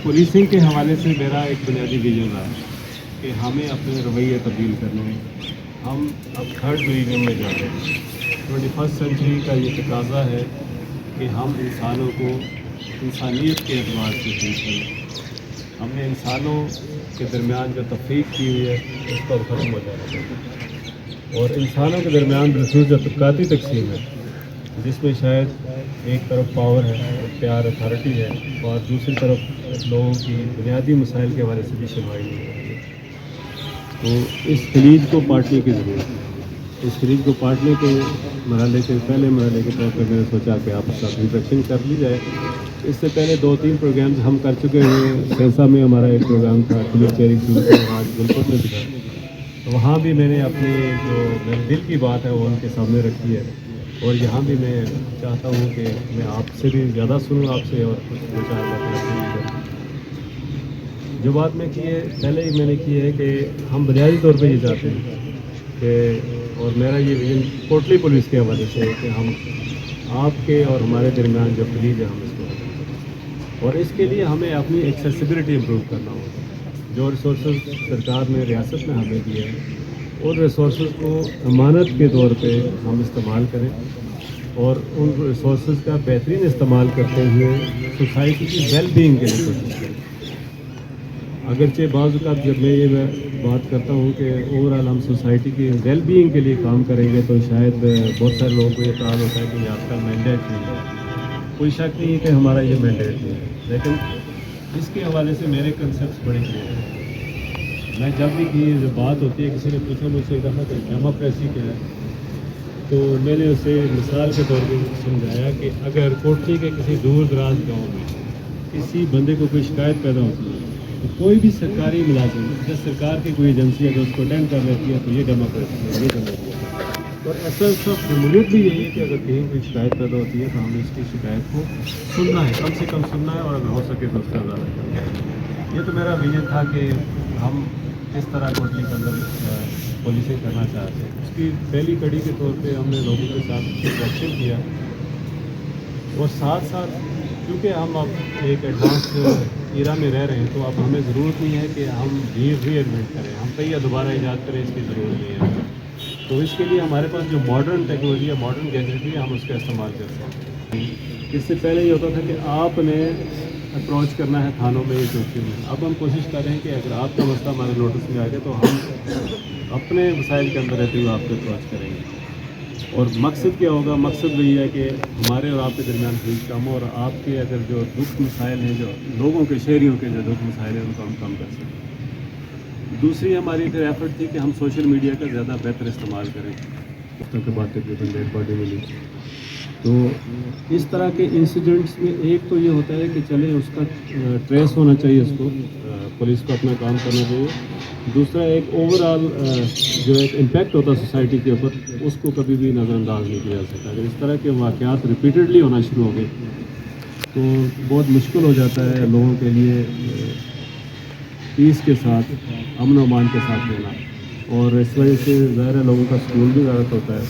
Policing کے حوالے سے میرا ایک بنیادی ویژن رہا ہے کہ ہمیں اپنے رویے تبدیل کرنے ہیں. ہم اب تھرڈ ملینیم میں جا رہے ہیں. 21 سینچری کا یہ تقاضا ہے کہ ہم انسانوں کو انسانیت کے اعتبار سے ٹریٹ کریں. ہم نے انسانوں کے درمیان جو تفریق کی ہوئی ہے اس پر ختم ہو جانا چاہیے. اور انسانوں کے درمیان بالخصوص جو طبقاتی تقسیم ہے جس میں شاید ایک طرف پاور ہے, اختیار, اتھارٹی ہے, اور دوسری طرف لوگوں کی بنیادی مسائل کے حوالے سے بھی سنوائی نہیں ہو رہی ہے. تو اس خلیج کو پاٹنے کی ضرورت ہے. اس خلیج کو پاٹنے کے مرحلے کے پہلے مرحلے کے طور پہ میں نے سوچا کہ آپ اس کا انٹریکشن کر لی جائے. اس سے پہلے 2-3 پروگرامز ہم کر چکے ہیں. سینسا میں ہمارا ایک پروگرام تھا, خلیج چیری آج گلپت میں تھا. تو وہاں بھی میں نے اپنی جو میرے دل کی بات ہے وہ ان کے سامنے رکھی ہے. اور یہاں بھی میں چاہتا ہوں کہ میں آپ سے بھی زیادہ سنوں آپ سے اور کچھ دو چار باتیں آپ سے بھی کروں. جو بات میں کی ہے پہلے ہی میں نے کی ہے کہ ہم بنیادی طور پہ یہ چاہتے ہیں کہ, اور میرا یہ ویژن کوٹلی پولیس کے حوالے سے ہے کہ ہم آپ کے اور ہمارے درمیان جو خلیج ہے ہم اس کو ختم کریں. اور اس کے لیے ہمیں اپنی ایکسیسیبلٹی امپروو کرنا ہوگا. جو ریسورسز سرکار نے ریاست میں ہمیں دیے ہیں ان ریسورسز کو امانت کے طور پہ ہم استعمال کریں اور ان ریسورسز کا بہترین استعمال کرتے ہوئے سوسائٹی کی ویل بینگ کے لیے کوشش کریں. اگرچہ بعض اوقات جب میں یہ بات کرتا ہوں کہ اوور آل ہم سوسائٹی کی ویل بینگ کے لیے کام کریں گے تو شاید بہت سارے لوگوں کو یہ اعتراض ہوتا ہے کہ آپ کا مینڈیٹ نہیں ہے. کوئی شک نہیں ہے کہ ہمارا یہ مینڈیٹ نہیں ہے, لیکن اس کے حوالے سے میرے کنسیپٹس بڑے کلیئر ہیں. میں جب بھی کی بات ہوتی ہے کسی نے پوچھا مجھ سے کہا کہ ڈیموکریسی کیا ہے, تو میں نے اسے مثال کے طور پہ سمجھایا کہ اگر کوٹلی کے کسی دور دراز گاؤں میں کسی بندے کو کوئی شکایت پیدا ہوتی ہے تو کوئی بھی سرکاری ملازم جب سرکار کی کوئی ایجنسی اگر اس کو اٹینڈ کر لیتی ہے تو یہ ڈیموکریسی ہے, یہ ڈیموکریسی ہے. اور اصل سب جمہوریت بھی یہی ہے کہ اگر کہیں کوئی شکایت پیدا ہوتی ہے تو ہمیں اس کی شکایت کو سننا ہے, کم سے کم سننا ہے, اور اگر ہو سکے تو اس کا اضافہ کرنا ہے. یہ تو میرا ویژن تھا کہ ہم اس طرح کوٹلی کے اندر پولیسنگ کرنا چاہتے ہیں. اس کی پہلی کڑی کے طور پہ ہم نے لوگوں کے ساتھ انٹریکشن کیا, اور ساتھ ساتھ کیونکہ ہم اب ایک ایڈوانس ایرا میں رہ رہے ہیں تو اب ہمیں ضرورت نہیں ہے کہ ہم ری انوینٹ کریں, ہم کہیں دوبارہ ایجاد کریں, اس کی ضرورت نہیں ہے. تو اس کے لیے ہمارے پاس جو ماڈرن ٹیکنالوجی ہے, ماڈرن گیجٹری ہے, ہم اس کا استعمال کر سکتے ہیں. اس سے پہلے یہ ہوتا تھا کہ آپ نے اپروچ کرنا ہے تھانوں میں یا چوکیوں میں. اب ہم کوشش کر رہے ہیں کہ اگر آپ کا مسئلہ ہمارے نوٹس میں آئے گا تو ہم اپنے وسائل کے اندر رہتے ہوئے آپ کو اپروچ کریں گے. اور مقصد کیا ہوگا؟ مقصد وہی ہے کہ ہمارے اور آپ کے درمیان خلیج کم ہو, اور آپ کے اگر جو دکھ مسائل ہیں, جو لوگوں کے شہریوں کے جو دکھ مسائل ہیں ان کو ہم کم کر سکیں. دوسری ہماری پھر ایفرٹ تھی کہ ہم سوشل میڈیا کا زیادہ بہتر استعمال کریں. کے بعد تقریباً ڈیڈ باڈی ملی. تو اس طرح کے انسیڈنٹس میں ایک تو یہ ہوتا ہے کہ چلے اس کا ٹریس ہونا چاہیے, اس کو پولیس کو اپنا کام کرنا چاہیے. دوسرا ایک اوور آل جو ایک امپیکٹ ہوتا ہے سوسائٹی کے اوپر, اس کو کبھی بھی نظر انداز نہیں کیا جا سکتا. اگر اس طرح کے واقعات ریپیٹڈلی ہونا شروع ہو گئے تو بہت مشکل ہو جاتا ہے لوگوں کے لیے پیس کے ساتھ, امن و امان کے ساتھ رہنا. اور اس وجہ سے ظاہر ہے لوگوں کا سکون بھی زیادہ ہوتا ہے,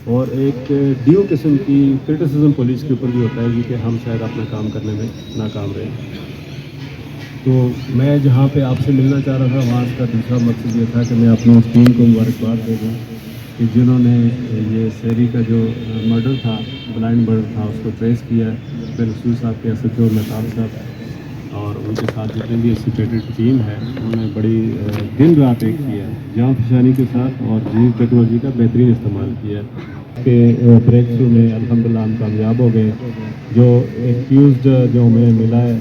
اور ایک ڈیو قسم کی کرٹیسزم پولیس کے اوپر بھی ہوتا ہے کہ ہم شاید اپنا کام کرنے میں ناکام رہے. تو میں جہاں پہ آپ سے ملنا چاہ رہا تھا وہاں کا دوسرا مقصد یہ تھا کہ میں اپنی اس ٹیم کو مبارکباد دے دوں کہ جنہوں نے یہ سیری کا جو مرڈر تھا, بلائنڈ مرڈر تھا, اس کو ٹریس کیا ہے. بالخصوص آپ کے ایس ایچ او مہتاب صاحب اور ان کے ساتھ جتنے بھی ایسوسیٹیڈ ٹیم ہے انہوں نے بڑی دن رات ایک کیا ہے, جان فشانی کے ساتھ, اور جدید ٹیکنالوجی کا بہترین استعمال کیا ہے کہ بریک تھرو میں الحمدللہ ہم کامیاب ہو گئے. جو ایکیوزڈ جو ہمیں ملا ہے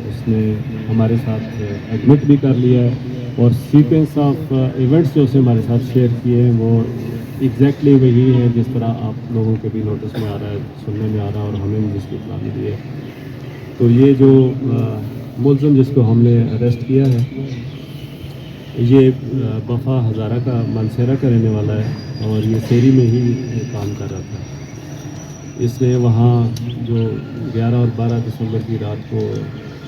اس نے ہمارے ساتھ ایڈمٹ بھی کر لیا ہے, اور سیکوینس آف ایونٹس جو اسے ہمارے ساتھ شیئر کیے ہیں وہ ایگزیکٹلی وہی ہے جس طرح آپ لوگوں کے بھی نوٹس میں آ رہا ہے, سننے میں آ رہا ہے, اور ہمیں بھی جس کی اطلاع ملی ہے. تو یہ جو ملزم جس کو ہم نے اریسٹ کیا ہے یہ بفا ہزارہ کا مانسیرا کا رہنے والا ہے, اور یہ سیری میں ہی کام کر رہا تھا. اس نے وہاں جو 11 اور 12 دسمبر کی رات کو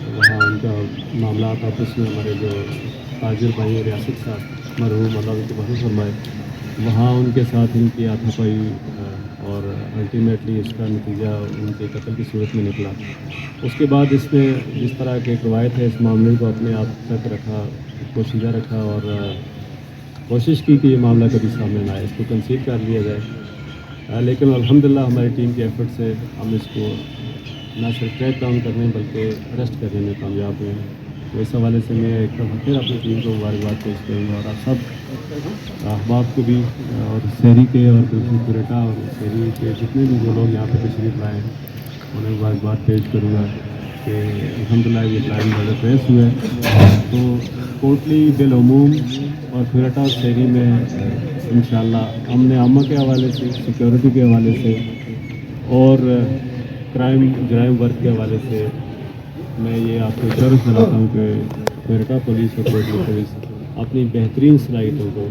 وہاں ان کا معاملات آپس میں ہمارے جو تاجر بھائی ریاست صاحب مرحوم اللہ ان کے بہت فرمائے, وہاں ان کے ساتھ ان کی ہاتھا پائی اور اور الٹیمیٹلی اس کا نتیجہ ان کے قتل کی صورت میں نکلا. اس کے بعد اس نے جس طرح کی ایک روایت ہے اس معاملے کو اپنے آپ تک رکھا, پوشیدہ رکھا اور کوشش کی کہ یہ معاملہ کبھی سامنے نہ آئے, اس کو کنسیل کر لیا جائے. لیکن الحمدللہ ہماری ٹیم کے ایفرٹ سے ہم اس کو نہ صرف ٹریک ڈاؤن کرنے بلکہ اریسٹ کرنے میں کامیاب ہوئے ہیں. تو اس حوالے سے میں ایک دفعہ پھر اپنی ٹیم کو مبارکباد پیش کروں گا, اور آپ سب احباب کو بھی اور شہری کے اور دوسری کوریٹا اور شہری کے جتنے بھی جو لوگ یہاں پہ تشریف لائے ہیں انہیں مبارکباد پیش کروں گا کہ الحمدللہ یہ پلان بڑا ٹریس ہوا ہے. تو کوٹلی بالعموم اور کوریٹا اور شہری میں انشاءاللہ امن عامہ کے حوالے سے, سیکیورٹی کے حوالے سے اور جرائم ورک کے حوالے سے میں یہ آپ کو اشارت دلاتا ہوں کہ کوریٹا پولیس اور کوٹلی پولیس اپنی بہترین صلاحیتوں کو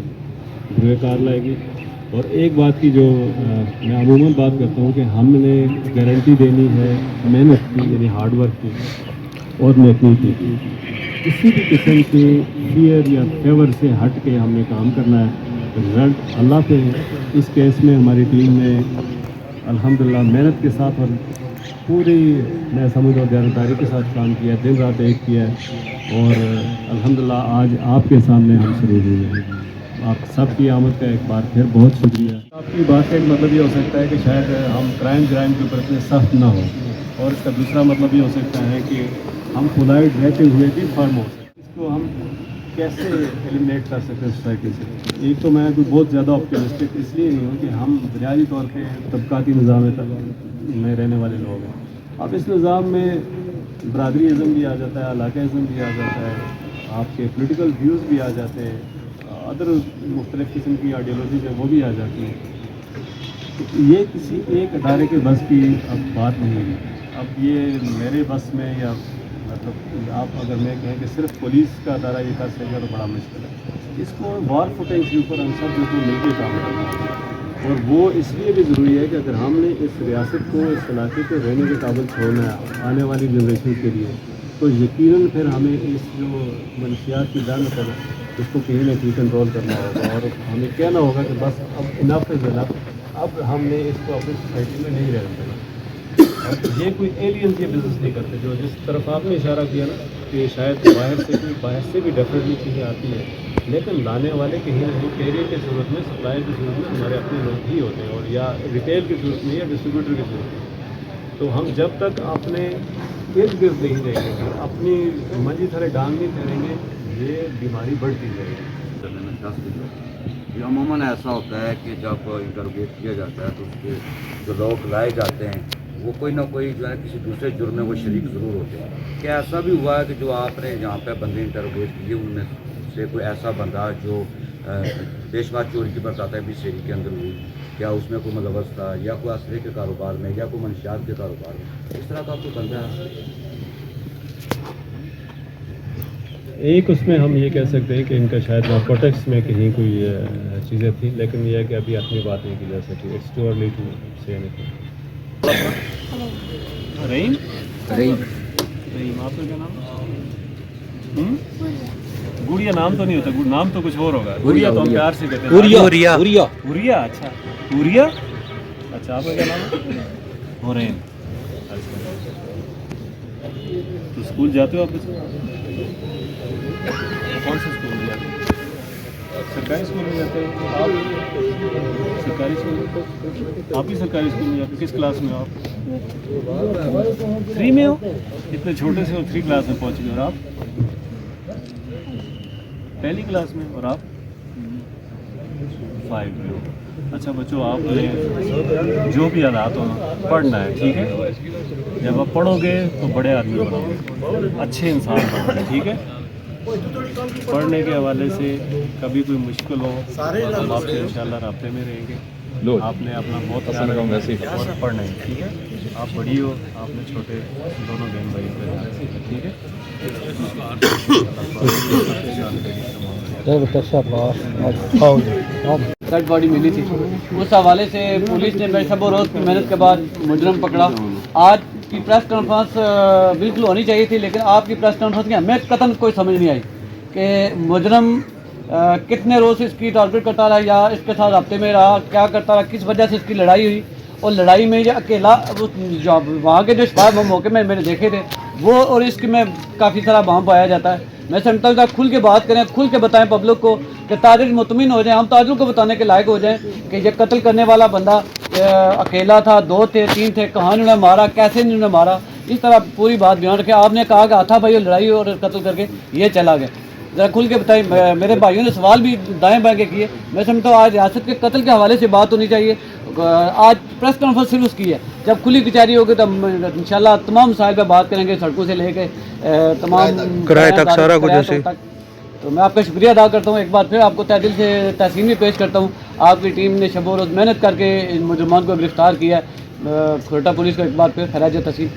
بروئے کار لائے گی. اور ایک بات کی جو میں عموماً بات کرتا ہوں کہ ہم نے گارنٹی دینی ہے محنت کی, یعنی ہارڈ ورک کی اور نیکی کی. کسی بھی قسم کے فیئر یا فیور سے ہٹ کے ہم نے کام کرنا ہے. رزلٹ اللہ پہ ہے. اس کیس میں ہماری ٹیم نے الحمدللہ محنت کے ساتھ اور پوری میں سمجھ اور دیانتداری کے ساتھ کام کیا, دن رات ایک کیا ہے, اور الحمدللہ آج آپ کے سامنے ہم شروع ہوئے ہیں. آپ سب کی آمد کا ایک بار پھر بہت شکریہ. آپ کی بات کا ایک مطلب یہ ہو سکتا ہے کہ شاید ہم جرائم کے اوپر اتنے سخت نہ ہوں, اور اس کا دوسرا مطلب یہ ہو سکتا ہے کہ ہم پولائٹ رہتے ہوئے بھی فرم ہو سکتے. اس کو ہم کیسے ایلیمنیٹ کر سکتے ہیں سوسائٹی سے؟ ایک تو میں کوئی بہت زیادہ آپٹیمسٹک اس لیے نہیں ہوں کہ ہم بنیادی طور پہ طبقاتی نظام میں رہنے والے لوگ ہیں. اب اس نظام میں برادری ازم بھی آ جاتا ہے, علاقہ ازم بھی آ جاتا ہے, آپ کے پولیٹیکل ویوز بھی آ جاتے ہیں, ادر مختلف قسم کی آئیڈیالوجیز ہیں وہ بھی آ جاتی ہیں. یہ کسی ایک ادارے کے بس کی اب بات نہیں ہے. اب یہ میرے بس میں یا مطلب آپ اگر میں کہیں کہ صرف پولیس کا ادارہ یہ کر سکے تو بڑا مشکل ہے. اس کو وار فوٹنگ کے اوپر ہم سب بالکل مل کے کام کرنا ہے, اور وہ اس لیے بھی ضروری ہے کہ اگر ہم نے اس ریاست کو, اس علاقے کو رہنے کے قابل چھوڑنا ہے آنے والی جنریشن کے لیے, تو یقیناً پھر ہمیں اس جو منشیات کی جان پر اس کو کہیں نہ کہیں کنٹرول کرنا ہوگا, اور ہمیں کہنا ہوگا کہ بس اب انف از انف, اب ہم نے اس کو اپنی سوسائٹی میں نہیں رہنا چاہیے. اور یہ کوئی ایلینز یہ بزنس نہیں کرتے, جو جس طرف آپ نے اشارہ کیا نا کہ شاید باہر سے بھی ڈیفینیٹلی چیزیں آتی ہیں, لیکن لانے والے کہیں نہ کہیں کیریئر کی صورت میں, سپلائی کی صورت میں ہمارے اپنے لوگ ہی ہوتے ہیں, اور یا ریٹیل کی صورت میں یا ڈسٹریبیوٹر کی صورت میں. تو ہم جب تک اپنے ارد گرد نہیں رہیں گے, اپنی منجی طرح ڈانگ نہیں پھیریں گے, یہ بیماری بڑھتی جائے گی. یہ عموماً ایسا ہوتا ہے کہ جب انٹروگیٹ کیا جاتا ہے تو اس کے جو لوگ لائے جاتے ہیں وہ کوئی نہ کوئی جو ہے کسی دوسرے جرم میں وہ شریک ضرور ہوتے ہیں. کیا ایسا بھی ہوا ہے کہ جو آپ نے جہاں پہ بندے انٹروگیٹ کیے ان میں سے کوئی ایسا بندہ جو پیشوا چوری کی بتاتا ہے بھی شہری کے اندر ہوئی, کیا اس میں کوئی ملوث تھا, یا کوئی اسلحے کے کاروبار میں, یا کوئی منشیات کے کاروبار میں, اس طرح کا کوئی بندہ ہے؟ ایک اس میں ہم یہ کہہ سکتے ہیں کہ ان کا شاید نارکوٹکس میں کہیں کوئی چیزیں تھیں, لیکن یہ ہے کہ ابھی اپنی بات نہیں کی جا سکتی. اٹس ٹو ارلی ٹو سے اینی تھنگ. رحیم آپ کا کیا نام؟ گڑیا نام تو نہیں ہوتا, نام تو کچھ اور ہوگا. گڑیا تو ہم پیار سے کہتے ہیں. اریا. اچھا اریا, اچھا آپ کا کیا نام ہے؟ حرین. تو اسکول جاتے ہو آپ؟ کون سے اسکول میں جاتے ہیں؟ سرکاری اسکول میں جاتے ہیں آپ؟ سرکاری اسکول, آپ بھی سرکاری اسکول میں جاتے ہیں. کس کلاس میں ہو آپ؟ 3 میں ہو؟ اتنے چھوٹے سے ہو 3 کلاس میں پہنچ گئے, اور آپ پہلی کلاس میں, اور آپ 5 میں ہو. اچھا بچوں, آپ نے جو بھی حالات ہونا پڑھنا ہے, ٹھیک ہے. جب آپ پڑھو گے تو بڑے آدمی بنو گے, اچھے انسان بنو گے, ٹھیک ہے. پڑھنے کے حوالے سے کبھی کوئی مشکل ہو ہم آپ سے انشاءاللہ رابطے میں رہیں گے. آپ نے اپنا بہت اور پڑھنا ہے, ٹھیک ہے. آپ بڑی ہو, آپ نے چھوٹے, دونوں بہن بھائی, ٹھیک ہے. ڈیڈ باڈی ملی تھی, اس حوالے سے پولیس نے بے صبر روز کی محنت کے بعد مجرم پکڑا. آج کی پریس کانفرنس بالکل ہونی چاہیے تھی, لیکن آپ کی پریس کانفرنس کی ہمیں قطعاً کوئی سمجھ نہیں آئی کہ مجرم کتنے روز سے اس کی ٹارگٹ کرتا رہا, یا اس کے ساتھ رابطے میں رہا, کیا کرتا رہا, کس وجہ سے اس کی لڑائی ہوئی. اور لڑائی میں یہ اکیلا جو وہاں کے جو شباب موقع میں نے دیکھے تھے وہ، اور اس میں کافی سارا وہاں پایا جاتا ہے. میں سمجھتا ہوں کھل کے بات کریں، کھل کے بتائیں پبلک کو کہ تاجر مطمئن ہو جائیں، ہم تاجر کو بتانے کے لائق ہو جائیں کہ یہ قتل کرنے والا بندہ اکیلا تھا، 2 تھے 3 تھے، کہاں انہوں نے مارا، کیسے انہوں نے مارا، اس طرح پوری بات بیان رکھے. آپ نے کہا کہ آتھا بھائی لڑائی اور قتل کر کے یہ چلا گیا، ذرا کھل کے بتائیں. میرے بھائیوں نے سوال بھی دائیں بائیں کے کیے. میں سمجھتا ہوں آج ریاست کے قتل کے حوالے سے بات ہونی چاہیے. آج پریس کانفرنس صرف اس کی ہے، جب کھلی کچہری ہوگی تو انشاءاللہ تمام مسائل پہ بات کریں گے، سڑکوں سے لے کے تمام کرایہ تک سارا کچھ. تو میں آپ کا شکریہ ادا کرتا ہوں ایک بار پھر، آپ کو تہ دل سے تحسین بھی پیش کرتا ہوں. آپ کی ٹیم نے شب و روز محنت کر کے ان مجرمان کو گرفتار کیا ہے. کھوٹا پولیس کو ایک بار پھر خراج تحسین.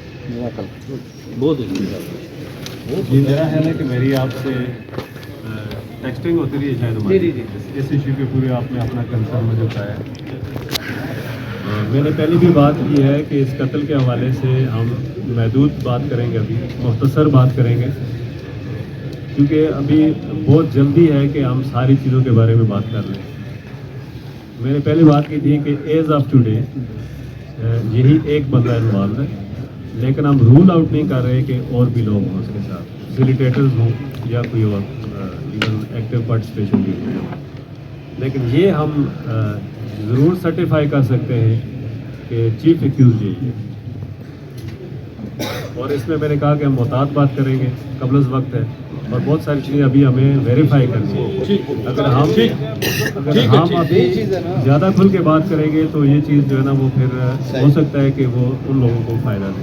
بہت جی میرا ہے نا کہ میری آپ سے ٹیکسٹنگ ہوتی رہی ہے شاید ہماری. اس ایشو کے پورے آپ نے اپنا کنسرن مجھے بتایا. میں نے پہلی بھی بات کی ہے کہ اس قتل کے حوالے سے ہم محدود بات کریں گے، ابھی مختصر بات کریں گے، کیونکہ ابھی بہت جلدی ہے کہ ہم ساری چیزوں کے بارے میں بات کر لیں. میں نے پہلی بات کی تھی کہ ایز آف ٹوڈے یہی ایک بندہ انوالو ہے، لیکن ہم رول آؤٹ نہیں کر رہے کہ اور بھی لوگ ہوں اس کے ساتھ، فیسیلیٹیٹرز ہوں یا کوئی اور ایون ایکٹیو پارٹیسپیشن بھی ہو. لیکن یہ ہم ضرور سرٹیفائی کر سکتے ہیں کہ چیف ایکیوزڈ یہی ہے. اور اس میں نے کہا کہ ہم محتاط بات کریں گے، قبل از وقت ہے، اور بہت ساری چیزیں ابھی ہمیں ویریفائی کرنی ہیں. اگر ہم ابھی زیادہ کھل کے بات کریں گے تو یہ چیز جو ہے نا وہ پھر ہو سکتا ہے کہ وہ ان لوگوں کو فائدہ دے.